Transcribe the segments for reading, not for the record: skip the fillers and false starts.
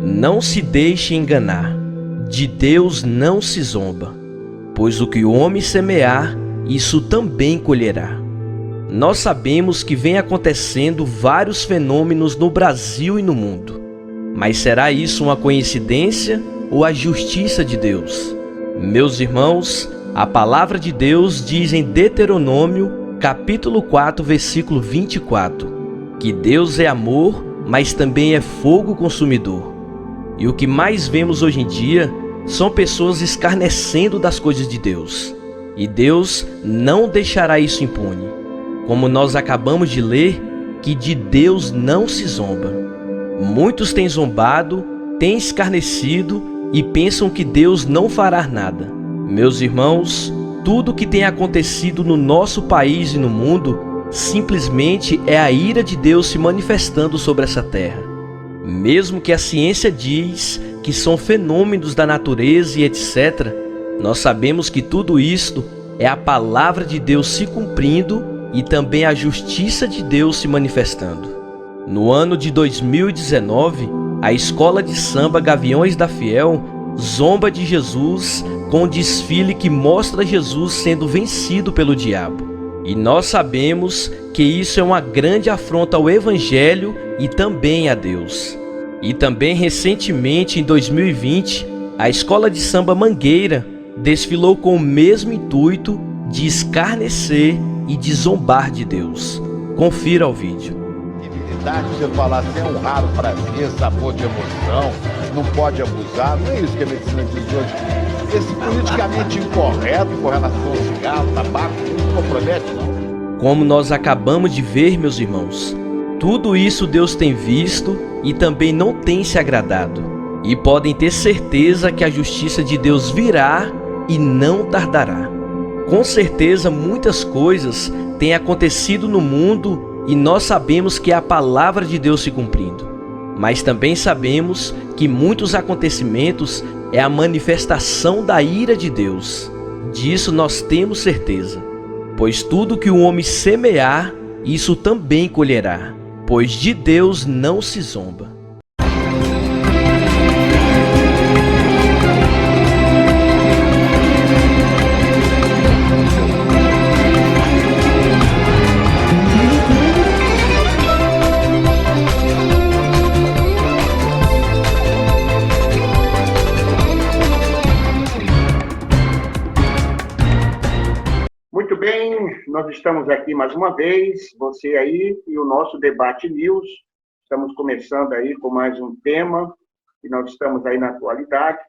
Não se deixe enganar, de Deus não se zomba, pois o que o homem semear, isso também colherá. Nós sabemos que vem acontecendo vários fenômenos no Brasil e no mundo. Mas será isso uma coincidência ou a justiça de Deus? Meus irmãos, a palavra de Deus diz em Deuteronômio, capítulo 4, versículo 24, que Deus é amor, mas também é fogo consumidor. E o que mais vemos hoje em dia são pessoas escarnecendo das coisas de Deus. E Deus não deixará isso impune. Como nós acabamos de ler, que de Deus não se zomba. Muitos têm zombado, têm escarnecido e pensam que Deus não fará nada. Meus irmãos, tudo o que tem acontecido no nosso país e no mundo simplesmente é a ira de Deus se manifestando sobre essa terra. Mesmo que a ciência diz que são fenômenos da natureza e etc., nós sabemos que tudo isto é a palavra de Deus se cumprindo e também a justiça de Deus se manifestando. No ano de 2019, a escola de samba Gaviões da Fiel zomba de Jesus com um desfile que mostra Jesus sendo vencido pelo diabo. E nós sabemos que isso é uma grande afronta ao Evangelho e também a Deus. E também recentemente, em 2020, a escola de samba Mangueira desfilou com o mesmo intuito de escarnecer e de zombar de Deus. Confira o vídeo. Divinidade, você falar assim, é um raro prazer, sabor de emoção, não pode abusar, não é isso que a medicina diz hoje. Esse politicamente incorreto com relação ao cigarro, tabaco, não compromete, não. Como nós acabamos de ver, meus irmãos, tudo isso Deus tem visto e também não tem se agradado. E podem ter certeza que a justiça de Deus virá e não tardará. Com certeza muitas coisas têm acontecido no mundo e nós sabemos que é a palavra de Deus se cumprindo. Mas também sabemos que muitos acontecimentos é a manifestação da ira de Deus. Disso nós temos certeza. Pois tudo que o homem semear, isso também colherá. Pois de Deus não se zomba. Muito bem, nós estamos aqui mais uma vez, você aí e o nosso Debate News. Estamos começando aí com mais um tema e nós estamos aí na atualidade,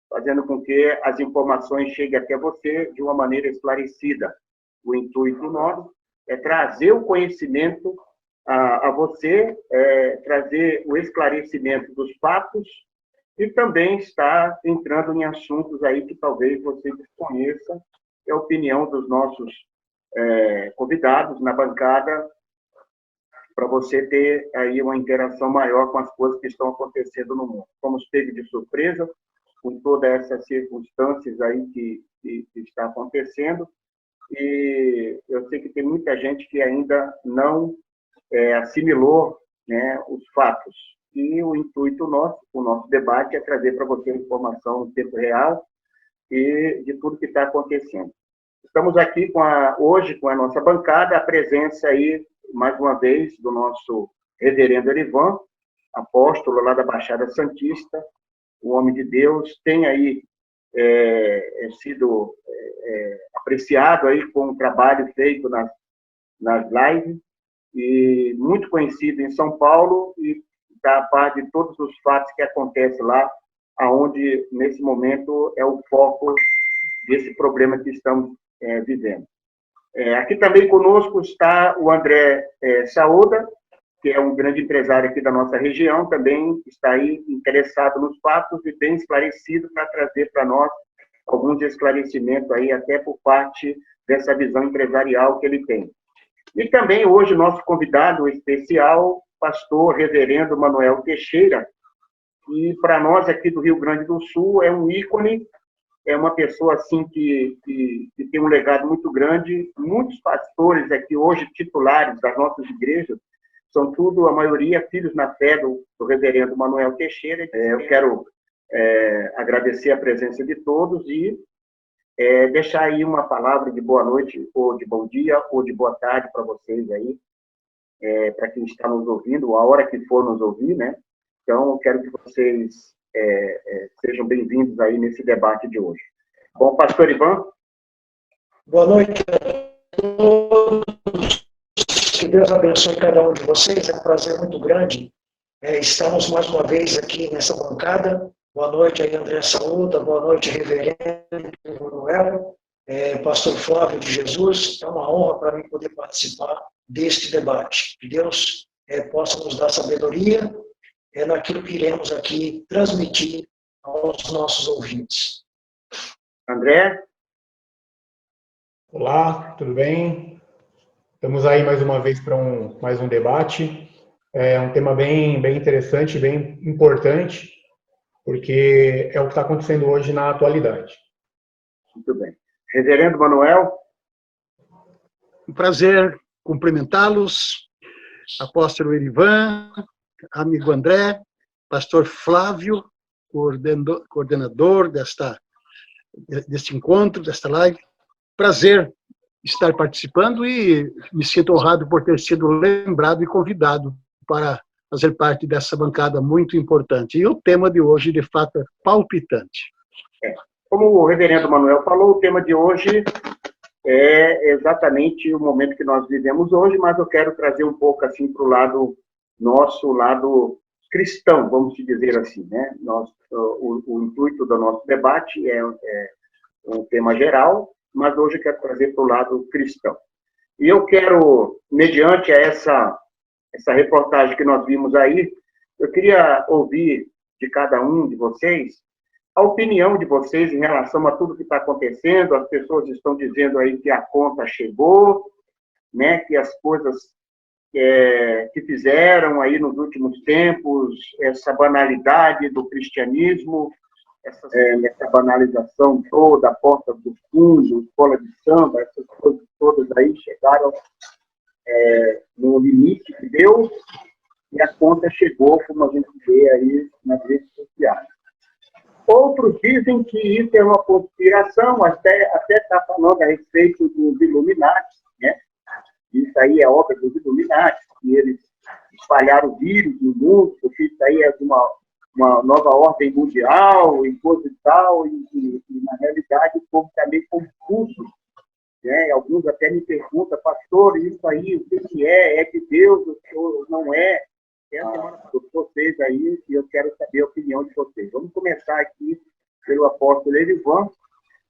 fazendo com que as informações cheguem até você de uma maneira esclarecida. O intuito nosso é trazer o conhecimento a você, trazer o esclarecimento dos fatos e também estar entrando em assuntos aí que talvez você desconheça, a opinião dos nossos convidados na bancada, para você ter aí uma interação maior com as coisas que estão acontecendo no mundo. Fomos pegos de surpresa com todas essas circunstâncias aí que está acontecendo, e eu sei que tem muita gente que ainda não assimilou, né, os fatos. E o intuito nosso, o nosso debate, é trazer para você informação no tempo real e de tudo que está acontecendo. Estamos aqui hoje com a nossa bancada, a presença aí, mais uma vez, do nosso reverendo Erivan, apóstolo lá da Baixada Santista, o homem de Deus, tem aí sido apreciado aí com o trabalho feito nas lives, e muito conhecido em São Paulo, e está a par de todos os fatos que acontecem lá, aonde nesse momento é o foco desse problema que estamos vivendo. Aqui também conosco está o André Saúda, que é um grande empresário aqui da nossa região, também está aí interessado nos fatos e bem esclarecido para trazer para nós alguns esclarecimentos aí, até por parte dessa visão empresarial que ele tem. E também hoje nosso convidado especial, pastor reverendo Manuel Teixeira, que para nós aqui do Rio Grande do Sul é um ícone, é uma pessoa assim que tem um legado muito grande. Muitos pastores aqui hoje, titulares das nossas igrejas, são tudo, a maioria, filhos na fé do reverendo Manuel Teixeira. Eu quero agradecer a presença de todos e deixar aí uma palavra de boa noite, ou de bom dia, ou de boa tarde para vocês aí, para quem está nos ouvindo, a hora que for nos ouvir, né? Então, eu quero que vocês sejam bem-vindos aí nesse debate de hoje. Bom, pastor Ivan? Boa noite a todos. Que Deus abençoe cada um de vocês. É um prazer muito grande estarmos mais uma vez aqui nessa bancada. Boa noite aí, André Saúda. Boa noite, reverendo Manuel, pastor Flávio de Jesus. É uma honra para mim poder participar deste debate. Que Deus possa nos dar sabedoria naquilo que iremos aqui transmitir aos nossos ouvintes. André? Olá, tudo bem? Estamos aí mais uma vez para mais um debate. É um tema bem interessante, bem importante, porque é o que está acontecendo hoje na atualidade. Muito bem. Reverendo Manuel? Um prazer cumprimentá-los, apóstolo Erivan, amigo André, pastor Flávio, coordenador deste encontro, desta live. Prazer estar participando e me sinto honrado por ter sido lembrado e convidado para fazer parte dessa bancada muito importante. E o tema de hoje, de fato, é palpitante. Como o reverendo Manuel falou, o tema de hoje é exatamente o momento que nós vivemos hoje, mas eu quero trazer um pouco assim para o lado nosso, lado cristão, vamos dizer assim, né? O intuito do nosso debate é um tema geral, mas hoje eu quero trazer para o lado cristão. E eu quero, mediante essa reportagem que nós vimos aí, eu queria ouvir de cada um de vocês a opinião de vocês em relação a tudo que está acontecendo. As pessoas estão dizendo aí que a conta chegou, né, que as coisas que fizeram aí nos últimos tempos, essa banalidade do cristianismo, essa banalização toda, a porta do fundo, escola de samba, essas coisas todas aí chegaram no limite de Deus e a conta chegou, como a gente vê aí nas redes sociais. Outros dizem que isso é uma conspiração, até está falando a respeito dos Illuminati, né? Isso aí é obra dos Illuminati, que eles espalharam o vírus no mundo, porque isso aí é de uma nova ordem mundial e coisa e tal, e na realidade o povo está meio confuso, né? Alguns até me perguntam, pastor, isso aí, o que é? É de Deus ou não é? Semana para vocês aí, e eu quero saber a opinião de vocês. Vamos começar aqui pelo apóstolo Erivan.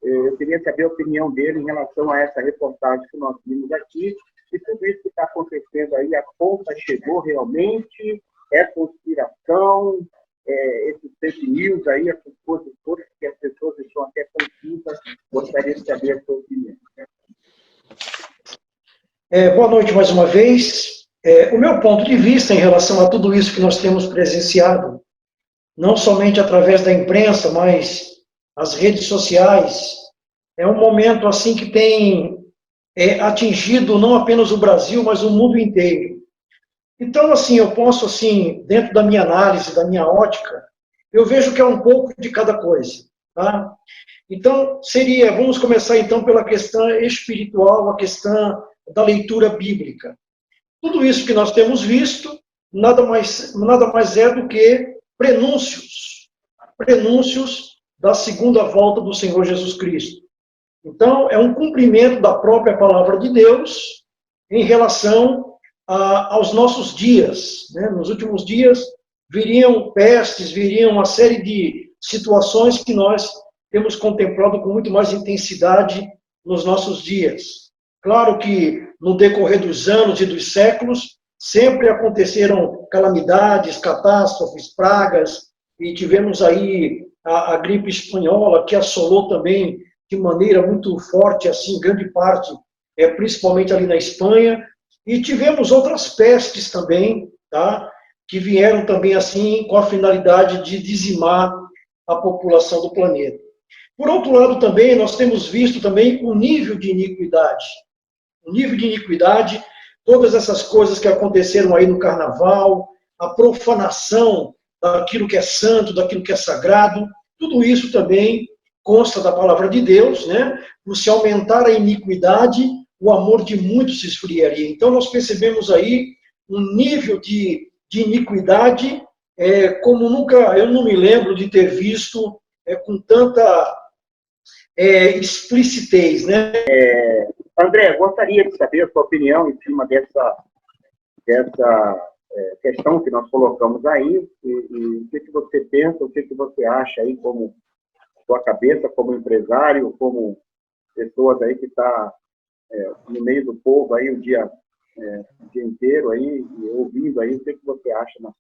Eu queria saber a opinião dele em relação a essa reportagem que nós vimos aqui, e tudo isso que está acontecendo aí, a conta chegou realmente, é conspiração, esses fake news aí, essas coisas todas que as pessoas estão até confusas. Gostaria de saber a sua opinião. Boa noite mais uma vez. O meu ponto de vista em relação a tudo isso que nós temos presenciado, não somente através da imprensa, mas as redes sociais, é um momento assim que tem atingido não apenas o Brasil, mas o mundo inteiro. Então, assim, eu posso, assim, dentro da minha análise, da minha ótica, eu vejo que é um pouco de cada coisa, tá? Então, vamos começar então pela questão espiritual, a questão da leitura bíblica. Tudo isso que nós temos visto, nada mais é do que prenúncios da segunda volta do Senhor Jesus Cristo. Então, é um cumprimento da própria palavra de Deus em relação aos nossos dias, né? Nos últimos dias viriam pestes, viriam uma série de situações que nós temos contemplado com muito mais intensidade nos nossos dias. Claro que no decorrer dos anos e dos séculos, sempre aconteceram calamidades, catástrofes, pragas, e tivemos aí a gripe espanhola, que assolou também de maneira muito forte, assim, grande parte, principalmente ali na Espanha, e tivemos outras pestes também, tá? Que vieram também, assim, com a finalidade de dizimar a população do planeta. Por outro lado, também, nós temos visto também o nível de iniquidade. O nível de iniquidade todas essas coisas que aconteceram aí no carnaval, a profanação daquilo que é santo, daquilo que é sagrado, tudo isso também consta da palavra de Deus, né? Por se aumentar a iniquidade, o amor de muitos se esfriaria. Então nós percebemos aí um nível de iniquidade como nunca, eu não me lembro de ter visto com tanta explicitez, né? André, gostaria de saber a sua opinião em cima dessa questão que nós colocamos aí, e o que você pensa, o que você acha aí como sua cabeça, como empresário, como pessoas aí que está no meio do povo aí o dia inteiro aí, e ouvindo aí, o que você acha na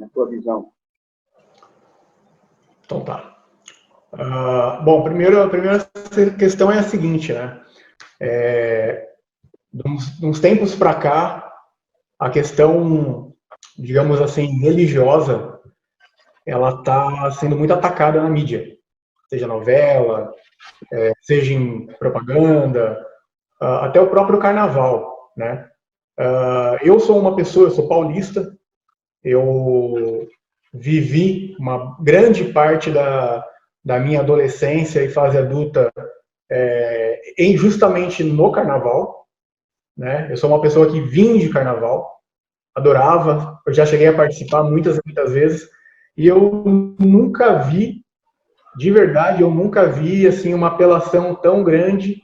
sua visão? Então tá. Bom, a primeira questão é a seguinte, né? De uns tempos para cá, a questão, digamos assim, religiosa, ela está sendo muito atacada na mídia, seja novela, seja em propaganda, até o próprio carnaval, né? Eu sou uma pessoa, eu sou paulista, eu vivi uma grande parte da minha adolescência e fase adulta justamente no carnaval, né? Eu sou uma pessoa que vim de carnaval, adorava, eu já cheguei a participar muitas vezes, e eu nunca vi, de verdade, eu nunca vi assim, uma apelação tão grande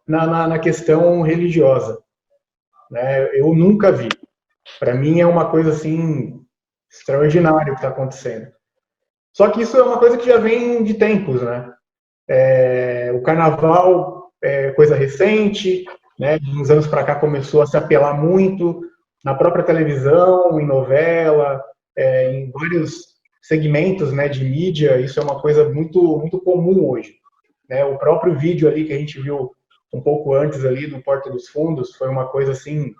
na questão religiosa, né? Eu nunca vi. Para mim é uma coisa assim extraordinária o que está acontecendo. Só que isso é uma coisa que já vem de tempos, né? O carnaval é coisa recente, né? De uns anos para cá começou a se apelar muito na própria televisão, em novela, em vários segmentos, né, de mídia. Isso é uma coisa muito comum hoje, né? O próprio vídeo ali que a gente viu um pouco antes ali do Porta dos Fundos foi uma coisa assim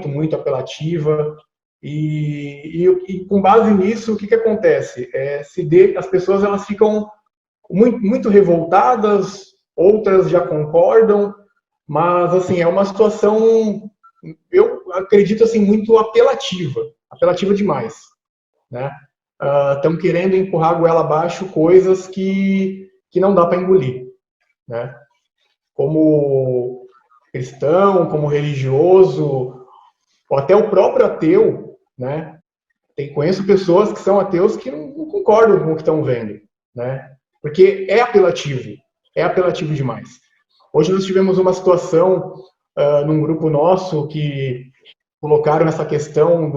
muito apelativa. E com base nisso, o que acontece? As pessoas elas ficam muito revoltadas, outras já concordam, mas assim é uma situação, eu acredito assim, muito apelativa demais, né? Estão querendo empurrar a goela abaixo coisas que não dá para engolir, né? Como cristão, como religioso, ou até o próprio ateu, né? Conheço pessoas que são ateus que não concordam com o que estão vendo, né? Porque é apelativo demais. Hoje nós tivemos uma situação num grupo nosso que colocaram essa questão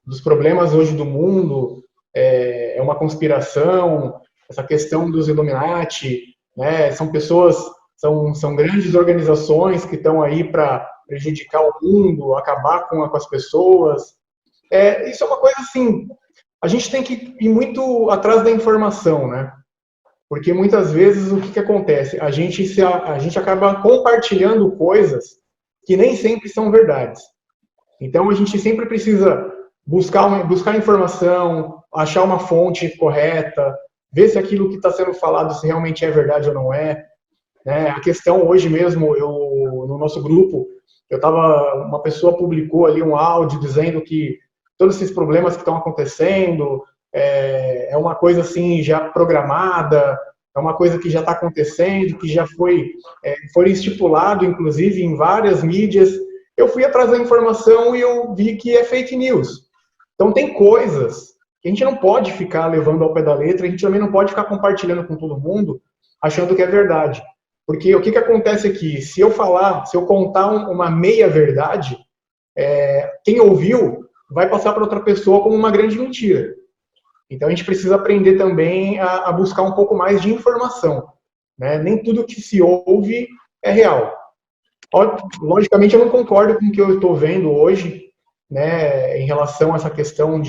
dos problemas hoje do mundo, é uma conspiração, essa questão dos Illuminati, né? São pessoas, são grandes organizações que estão aí para prejudicar o mundo, acabar com as pessoas. Isso é uma coisa assim, a gente tem que ir muito atrás da informação, né? Porque muitas vezes o que acontece? A gente acaba compartilhando coisas que nem sempre são verdades. Então a gente sempre precisa buscar informação, achar uma fonte correta, ver se aquilo que está sendo falado se realmente é verdade ou não é. Né? A questão hoje mesmo, no nosso grupo, uma pessoa publicou ali um áudio dizendo que todos esses problemas que estão acontecendo é uma coisa assim já programada, é uma coisa que já está acontecendo, que já foi estipulado, inclusive, em várias mídias. Eu fui atrás da informação e eu vi que é fake news. Então tem coisas que a gente não pode ficar levando ao pé da letra, a gente também não pode ficar compartilhando com todo mundo, achando que é verdade. Porque o que acontece aqui? Se eu contar uma meia-verdade, quem ouviu vai passar para outra pessoa como uma grande mentira. Então a gente precisa aprender também a buscar um pouco mais de informação, né? Nem tudo que se ouve é real. Logicamente eu não concordo com o que eu estou vendo hoje, né, em relação a essa questão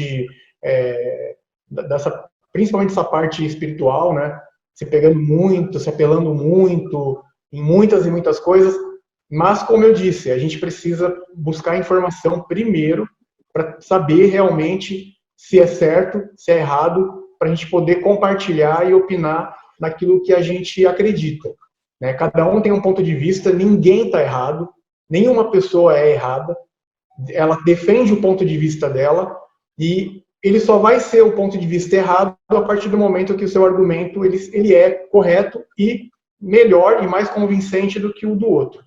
principalmente essa parte espiritual, né? Se pegando muito, se apelando muito, em muitas e muitas coisas, mas, como eu disse, a gente precisa buscar informação primeiro para saber realmente se é certo, se é errado, para a gente poder compartilhar e opinar naquilo que a gente acredita. Né? Cada um tem um ponto de vista, ninguém está errado, nenhuma pessoa é errada, ela defende o ponto de vista dela, e ele só vai ser o ponto de vista errado a partir do momento que o seu argumento ele é correto e melhor e mais convincente do que o do outro.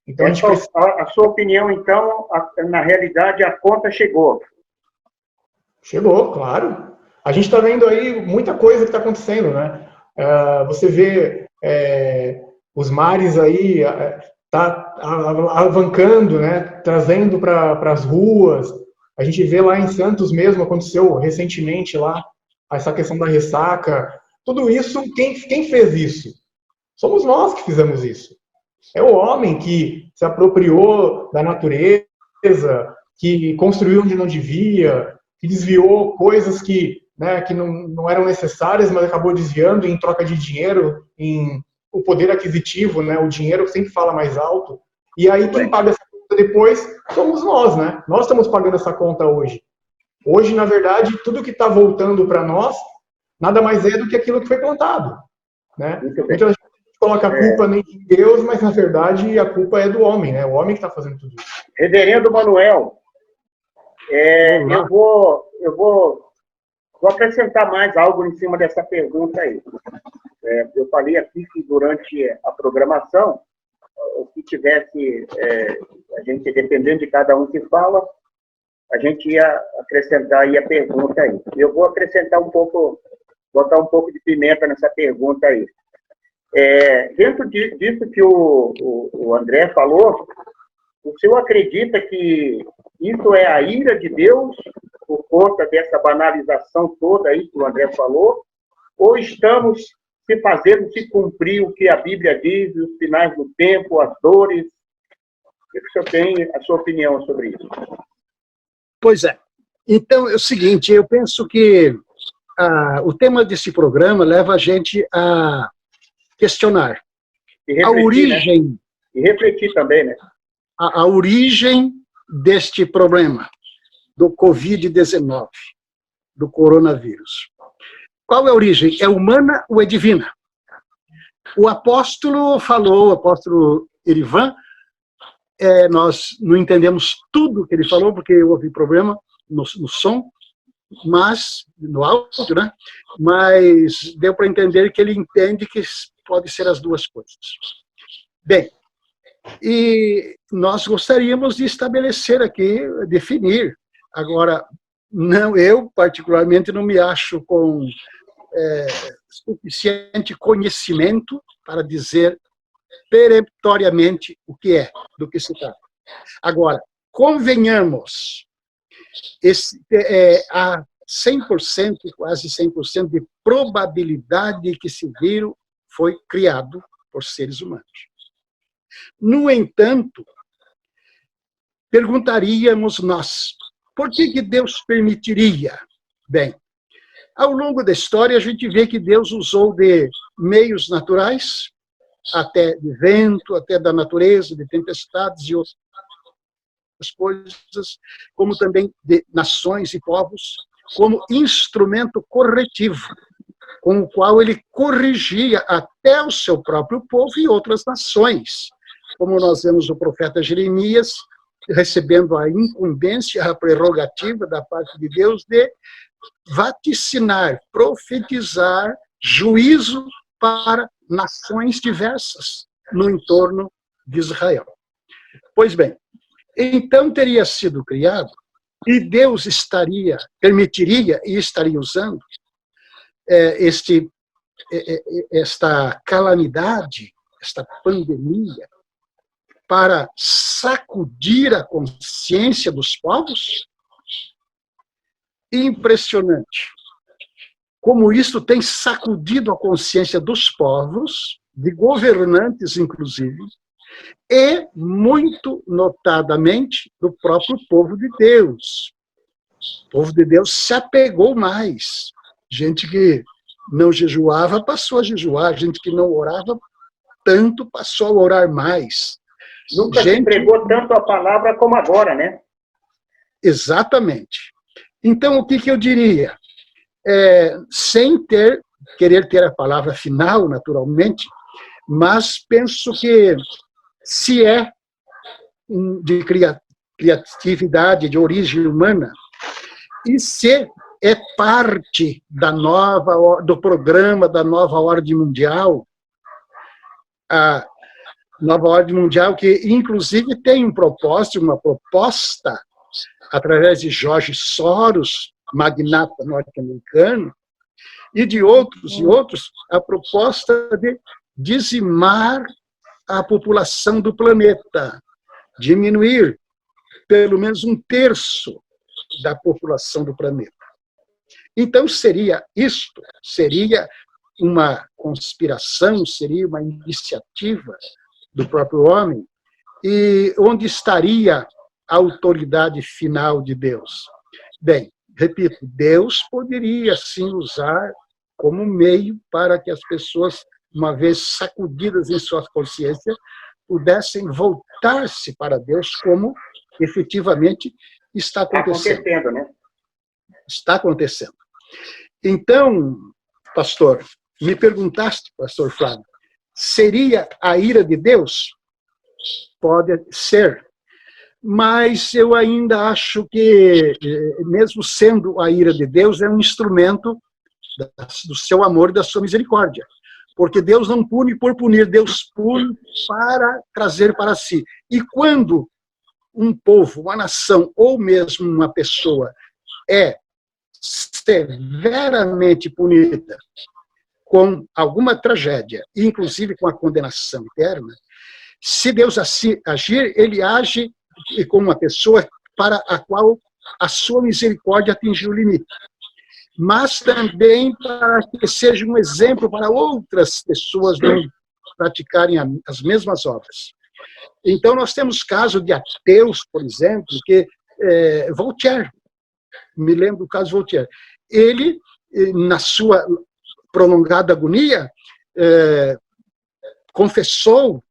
Então, a sua opinião, então, na realidade, a conta chegou. Chegou, claro. A gente está vendo aí muita coisa que está acontecendo, né? Você vê os mares aí tá alavancando, né? Trazendo para as ruas. A gente vê lá em Santos mesmo, aconteceu recentemente lá, essa questão da ressaca. Tudo isso, quem fez isso? Somos nós que fizemos isso. É o homem que se apropriou da natureza, que construiu onde não devia, que desviou coisas que não eram necessárias, mas acabou desviando em troca de dinheiro, em o poder aquisitivo, né? O dinheiro sempre fala mais alto. E aí quem paga essa conta depois somos nós, né? Nós estamos pagando essa conta hoje. Hoje, na verdade, tudo que está voltando para nós nada mais é do que aquilo que foi plantado, né? Então a gente coloca a culpa em Deus, mas na verdade a culpa é do homem, né? O homem que está fazendo tudo isso. Reverendo Manuel, eu vou acrescentar mais algo em cima dessa pergunta aí. Eu falei aqui que durante a programação, se tivesse, a gente, dependendo de cada um que fala, a gente ia acrescentar aí a pergunta aí. Eu vou acrescentar botar um pouco de pimenta nessa pergunta aí. Dentro disso que o André falou, o senhor acredita que isso é a ira de Deus por conta dessa banalização toda aí que o André falou? Ou estamos se fazendo se cumprir o que a Bíblia diz, os sinais do tempo, as dores? O que o senhor tem a sua opinião sobre isso? Pois é. Então, é o seguinte, eu penso que o tema desse programa leva a gente a questionar a origem... Né? E refletir também, né? A origem deste problema, do Covid-19, do coronavírus. Qual é a origem? É humana ou é divina? O apóstolo falou, o apóstolo Erivan, nós não entendemos tudo que ele falou, porque houve problema no som, mas, no áudio, né? Mas deu para entender que ele entende que pode ser as duas coisas. Bem, e nós gostaríamos de estabelecer aqui, definir. Agora, eu particularmente não me acho com suficiente conhecimento para dizer peremptoriamente o que é, do que se trata. Agora, convenhamos, há 100%, quase 100% de probabilidade que esse vírus foi criado por seres humanos. No entanto, perguntaríamos nós, por que Deus permitiria? Bem, ao longo da história, a gente vê que Deus usou de meios naturais, até de vento, até da natureza, de tempestades e outras coisas, como também de nações e povos, como instrumento corretivo, com o qual ele corrigia até o seu próprio povo e outras nações. Como nós vemos o profeta Jeremias recebendo a incumbência, a prerrogativa da parte de Deus de vaticinar, profetizar juízo para nações diversas no entorno de Israel. Pois bem, então teria sido criado, e Deus permitiria e estaria usando esta calamidade, esta pandemia, para sacudir a consciência dos povos? Impressionante. Como isso tem sacudido a consciência dos povos, de governantes inclusive, e, muito notadamente, do próprio povo de Deus. O povo de Deus se apegou mais. Gente que não jejuava passou a jejuar, gente que não orava tanto passou a orar mais. Nunca se pregou tanto a palavra como agora, né? Exatamente. Então, o que eu diria? Sem querer ter a palavra final, naturalmente, mas penso que se de criatividade, de origem humana, e se é parte do programa da nova ordem mundial, a nova ordem mundial que, inclusive, tem um propósito, uma proposta, através de George Soros, magnata norte-americano, e de outros, a proposta de dizimar a população do planeta, diminuir pelo menos 1/3 da população do planeta. Então, seria uma conspiração, seria uma iniciativa do próprio homem, e onde estaria a autoridade final de Deus? Bem, repito, Deus poderia, sim, usar como meio para que as pessoas, uma vez sacudidas em sua consciência, pudessem voltar-se para Deus, como efetivamente está acontecendo. Está acontecendo. Então, pastor, me perguntaste, pastor Flávio, seria a ira de Deus? Pode ser. Mas eu ainda acho que, mesmo sendo a ira de Deus, é um instrumento do seu amor e da sua misericórdia. Porque Deus não pune por punir, Deus pune para trazer para si. E quando um povo, uma nação, ou mesmo uma pessoa é severamente punida com alguma tragédia, inclusive com a condenação eterna, se Deus assim agir, ele age com uma pessoa para a qual a sua misericórdia atingiu o limite. Mas também para que seja um exemplo para outras pessoas não praticarem as mesmas obras. Então, nós temos caso de ateus, por exemplo, que Voltaire, me lembro do caso Voltaire, ele, na sua prolongada agonia, confessou,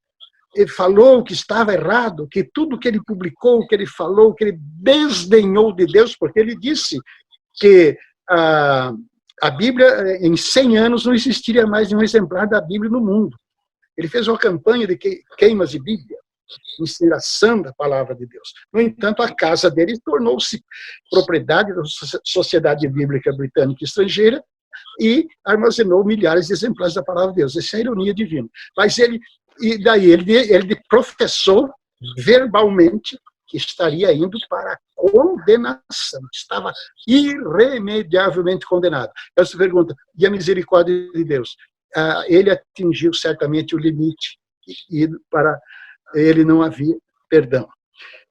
ele falou que estava errado, que tudo que ele publicou, que ele falou, que ele desdenhou de Deus, porque ele disse que a Bíblia, em 100 anos, não existiria mais nenhum exemplar da Bíblia no mundo. Ele fez uma campanha de queimas de Bíblia, inspiração da palavra de Deus. No entanto, a casa dele tornou-se propriedade da Sociedade Bíblica Britânica Estrangeira e armazenou milhares de exemplares da palavra de Deus. Essa é a ironia divina. Mas ele professou verbalmente que estaria indo para a condenação, estava irremediavelmente condenado. Ela se pergunta, e a misericórdia de Deus? Ele atingiu certamente o limite e para ele não havia perdão.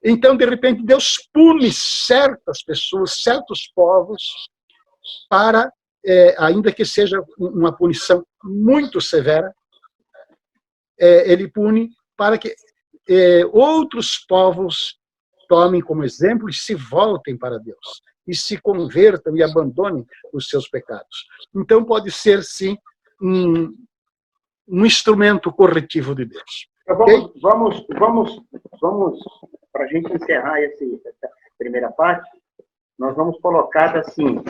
Então, de repente, Deus pune certas pessoas, certos povos, para, ainda que seja uma punição muito severa, ele pune para que outros povos tomem como exemplo e se voltem para Deus, e se convertam e abandonem os seus pecados. Então, pode ser, sim, um instrumento corretivo de Deus. Então, vamos para a gente encerrar essa primeira parte, nós vamos colocar assim,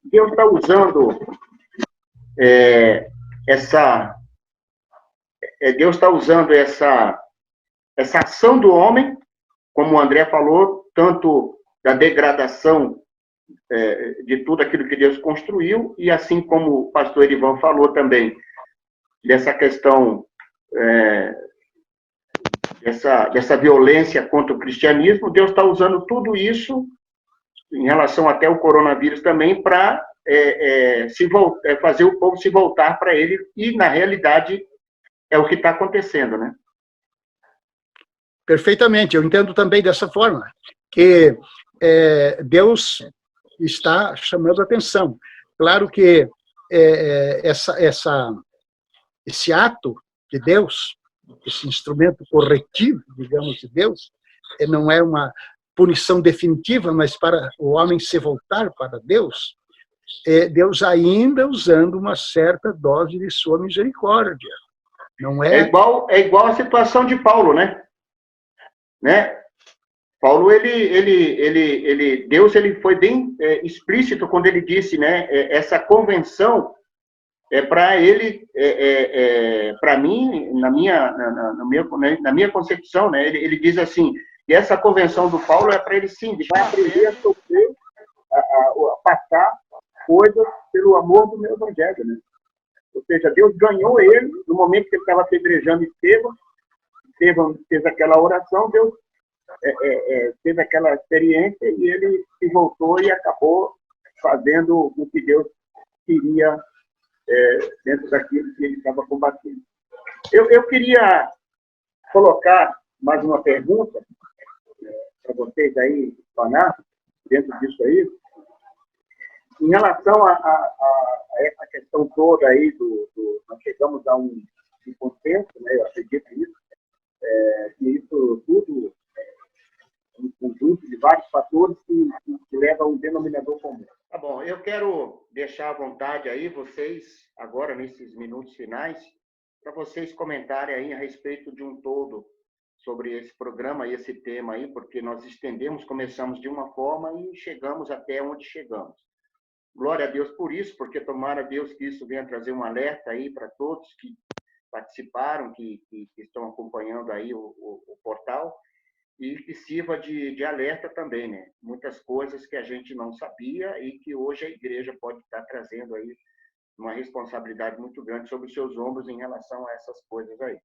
Deus está usando Deus está usando essa ação do homem, como o André falou, tanto da degradação de tudo aquilo que Deus construiu, e assim como o pastor Erivan falou também, dessa questão, dessa violência contra o cristianismo, Deus está usando tudo isso, em relação até ao coronavírus também, para fazer o povo se voltar para ele, e na realidade é o que está acontecendo, né? Perfeitamente, eu entendo também dessa forma, que Deus está chamando a atenção. Claro que esse ato de Deus, esse instrumento corretivo, digamos, de Deus, não é uma punição definitiva, mas para o homem se voltar para Deus, Deus ainda usando uma certa dose de sua misericórdia. Não é igual a situação de Paulo, né? Paulo, Deus foi bem explícito quando ele disse, né? Essa convenção Para ele, para mim, na minha concepção, né, ele diz assim, que essa convenção do Paulo é para ele, sim, ele vai aprender a sofrer, a passar coisas pelo amor do meu evangelho, né? Ou seja, Deus ganhou ele no momento que ele estava apedrejando Estevão fez aquela oração, Deus teve aquela experiência e ele se voltou e acabou fazendo o que Deus queria dentro daquilo que ele estava combatendo. Eu queria colocar mais uma pergunta para vocês aí, Paná, dentro disso aí, em relação a essa questão toda aí nós chegamos a um consenso, né, eu acredito nisso, que isso tudo um conjunto de vários fatores que leva a um denominador comum. Tá bom, eu quero deixar à vontade aí vocês, agora nesses minutos finais, para vocês comentarem aí a respeito de um todo sobre esse programa e esse tema aí, porque nós estendemos, começamos de uma forma e chegamos até onde chegamos. Glória a Deus por isso, porque tomara Deus que isso venha trazer um alerta aí para todos que participaram, que estão acompanhando aí o portal, e que sirva de alerta também, né? Muitas coisas que a gente não sabia e que hoje a igreja pode estar trazendo aí uma responsabilidade muito grande sobre os seus ombros em relação a essas coisas aí.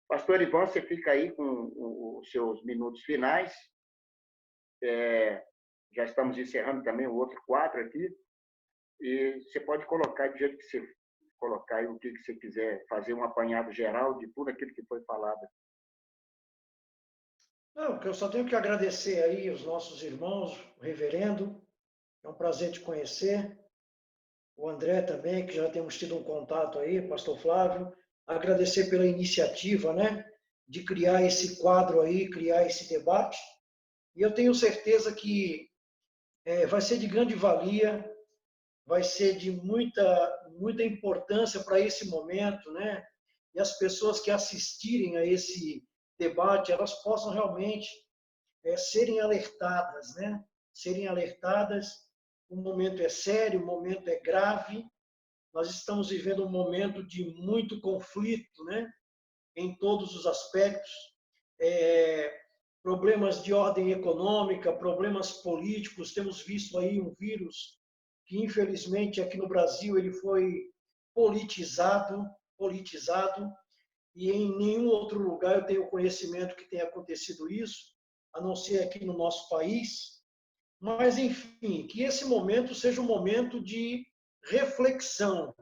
Pastor Ivan, você fica aí com os seus minutos finais. Já estamos encerrando também o outro quadro aqui. E você pode colocar do jeito que você colocar aí o que você quiser, fazer um apanhado geral de tudo aquilo que foi falado. Não, que eu só tenho que agradecer aí os nossos irmãos, o reverendo, é um prazer te conhecer, o André também, que já temos tido um contato aí, pastor Flávio, agradecer pela iniciativa, né, de criar esse quadro aí, criar esse debate, e eu tenho certeza que vai ser de grande valia, vai ser de muita importância para esse momento, né, e as pessoas que assistirem a esse debate, elas possam realmente serem alertadas, né? Serem alertadas. O momento é sério, o momento é grave. Nós estamos vivendo um momento de muito conflito, né? Em todos os aspectos. Problemas de ordem econômica, problemas políticos. Temos visto aí um vírus que, infelizmente, aqui no Brasil, ele foi politizado, e em nenhum outro lugar eu tenho conhecimento que tenha acontecido isso, a não ser aqui no nosso país. Mas, enfim, que esse momento seja um momento de reflexão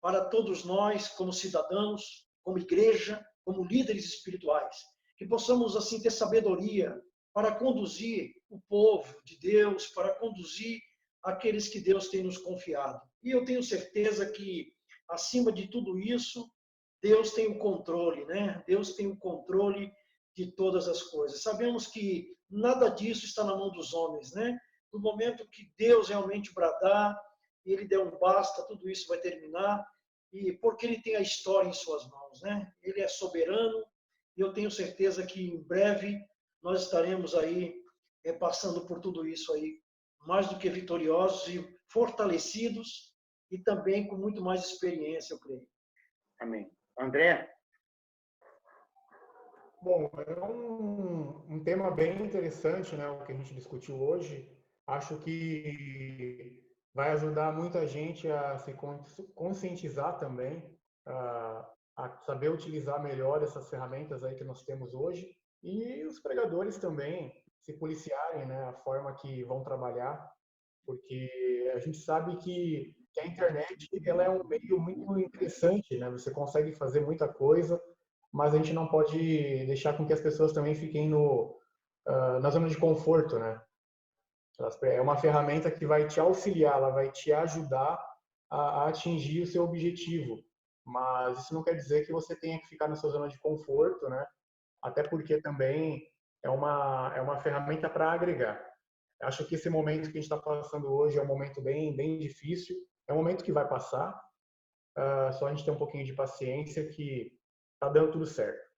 para todos nós, como cidadãos, como igreja, como líderes espirituais. Que possamos, assim, ter sabedoria para conduzir o povo de Deus, para conduzir aqueles que Deus tem nos confiado. E eu tenho certeza que, acima de tudo isso, Deus tem o controle, né? Deus tem o controle de todas as coisas. Sabemos que nada disso está na mão dos homens, né? No momento que Deus realmente bradar, ele der um basta, tudo isso vai terminar, e porque ele tem a história em suas mãos, né? Ele é soberano, e eu tenho certeza que em breve nós estaremos aí passando por tudo isso aí, mais do que vitoriosos e fortalecidos, e também com muito mais experiência, eu creio. Amém. André? Bom, é um tema bem interessante, né, o que a gente discutiu hoje. Acho que vai ajudar muita gente a se conscientizar também, a saber utilizar melhor essas ferramentas aí que nós temos hoje, e os pregadores também se policiarem, né, a forma que vão trabalhar, porque a gente sabe que a internet ela é um meio muito interessante, né? Você consegue fazer muita coisa, mas a gente não pode deixar com que as pessoas também fiquem na zona de conforto, né? É uma ferramenta que vai te auxiliar, ela vai te ajudar a atingir o seu objetivo, mas isso não quer dizer que você tenha que ficar na sua zona de conforto, né? Até porque também é uma ferramenta para agregar. Acho que esse momento que a gente está passando hoje é um momento bem difícil, é um momento que vai passar, só a gente ter um pouquinho de paciência que está dando tudo certo.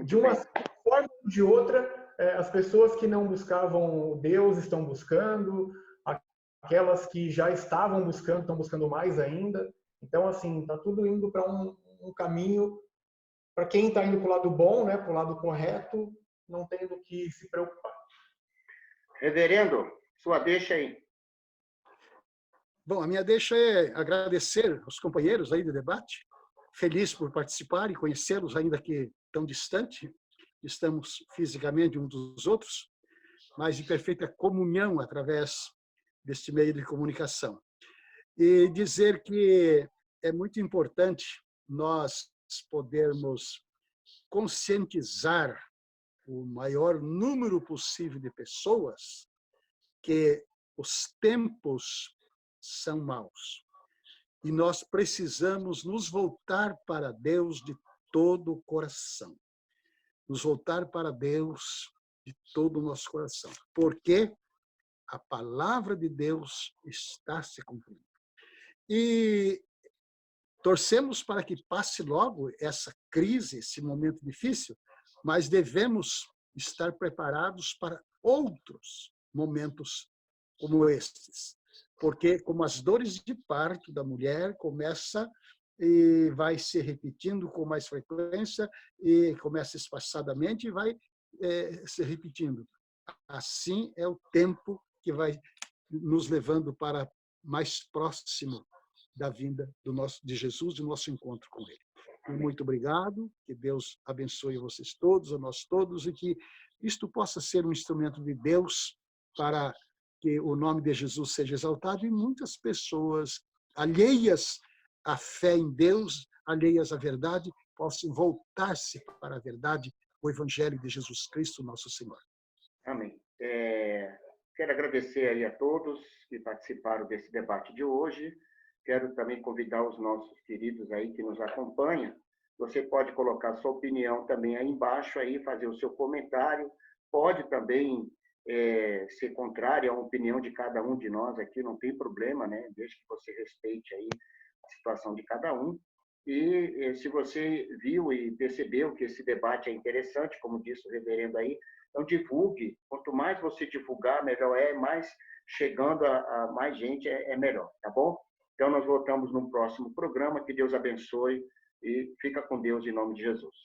De uma forma ou de outra, as pessoas que não buscavam Deus estão buscando, aquelas que já estavam buscando, estão buscando mais ainda. Então, assim, está tudo indo para um caminho, para quem está indo para o lado bom, né, para o lado correto, não tendo que se preocupar. Reverendo, sua deixa aí. Bom, a minha deixa é agradecer aos companheiros aí do debate, feliz por participar e conhecê-los, ainda que tão distante, estamos fisicamente uns dos outros, mas em perfeita comunhão através deste meio de comunicação. E dizer que é muito importante nós podermos conscientizar o maior número possível de pessoas que os tempos são maus. E nós precisamos nos voltar para Deus de todo o coração. Nos voltar para Deus de todo o nosso coração. Porque a palavra de Deus está se cumprindo. E torcemos para que passe logo essa crise, esse momento difícil, mas devemos estar preparados para outros momentos como estes. Porque, como as dores de parto da mulher começa e vai se repetindo com mais frequência, e começa espaçadamente e vai se repetindo. Assim é o tempo que vai nos levando para mais próximo da vinda de Jesus, do nosso encontro com Ele. Muito obrigado, que Deus abençoe vocês todos, a nós todos, e que isto possa ser um instrumento de Deus para que o nome de Jesus seja exaltado e muitas pessoas alheias à fé em Deus, alheias à verdade, possam voltar-se para a verdade, o Evangelho de Jesus Cristo, nosso Senhor. Amém. Quero agradecer aí a todos que participaram desse debate de hoje. Quero também convidar os nossos queridos aí que nos acompanham. Você pode colocar sua opinião também aí embaixo, aí, fazer o seu comentário. Pode também ser contrário à opinião de cada um de nós aqui, não tem problema, né? Desde que você respeite aí a situação de cada um. E se você viu e percebeu que esse debate é interessante, como disse o reverendo aí, então divulgue. Quanto mais você divulgar, melhor é, mais chegando a mais gente é melhor, tá bom? Então nós voltamos no próximo programa, que Deus abençoe e fica com Deus em nome de Jesus.